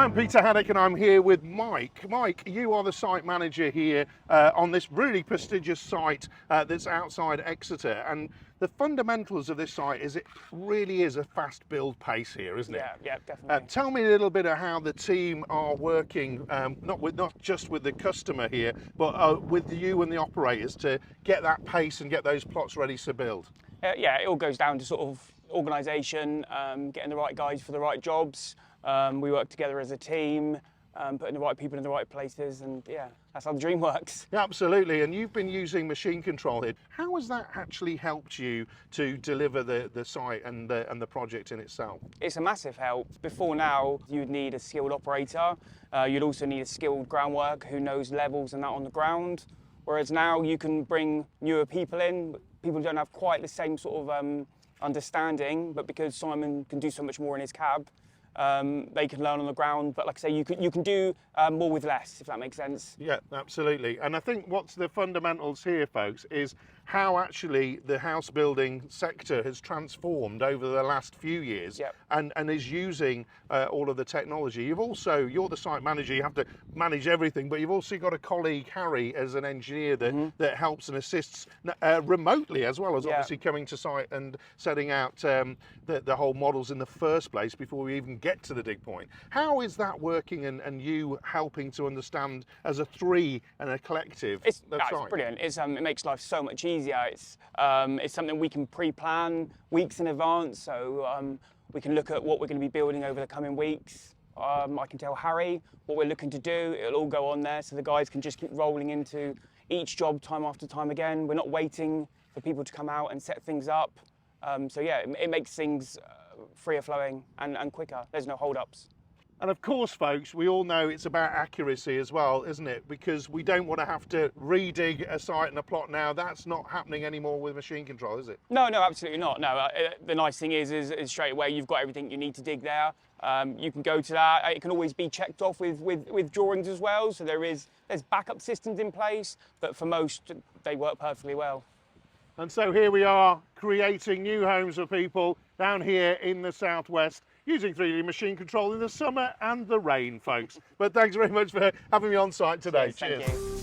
I'm Peter Haddock and I'm here with Mike. Mike, you are the site manager here on this really prestigious site that's outside Exeter, and the fundamentals of this site is it really is a fast build pace here, isn't it? Yeah, definitely. Tell me a little bit of how the team are working, not just with the customer here, but with you and the operators to get that pace and get those plots ready to build. Yeah, it all goes down to sort of organisation, getting the right guys for the right jobs. We work together as a team, putting the right people in the right places, and yeah, that's how the dream works. Yeah, absolutely, and you've been using machine control here. How has that actually helped you to deliver the site and the project in itself? It's a massive help. Before now, you'd need a skilled operator. You'd also need a skilled groundworker who knows levels and that on the ground. Whereas now you can bring newer people in, people who don't have quite the same sort of understanding, but because Simon can do so much more in his cab, they can learn on the ground. But like I say, you can do more with less, if that makes sense. Yeah, absolutely. And I think what's the fundamentals here, folks, is how actually the house building sector has transformed over the last few years. Yep. and is using all of the technology. You're the site manager, you have to manage everything, but you've also got a colleague, Harry, as an engineer that helps and assists remotely, as well as obviously coming to site and setting out the whole models in the first place before we even get to the dig point. How is that working, and you helping to understand as a three and a collective? It's brilliant. It makes life so much easier. It's something we can pre-plan weeks in advance, so we can look at what we're going to be building over the coming weeks. I can tell Harry what we're looking to do. It'll all go on there, so the guys can just keep rolling into each job time after time again. We're not waiting for people to come out and set things up. So yeah, it makes things freer flowing and quicker. There's no hold-ups. And of course, folks, we all know it's about accuracy as well, isn't it? Because we don't want to have to redig a site and a plot now. That's not happening anymore with machine control, is it? No, absolutely not. No, the nice thing is straight away you've got everything you need to dig there. You can go to that. It can always be checked off with drawings as well. So there's backup systems in place, but for most they work perfectly well. And so here we are creating new homes for people down here in the southwest, using 3D machine control in the summer and the rain, folks. But thanks very much for having me on site today. Cheers. Thank you.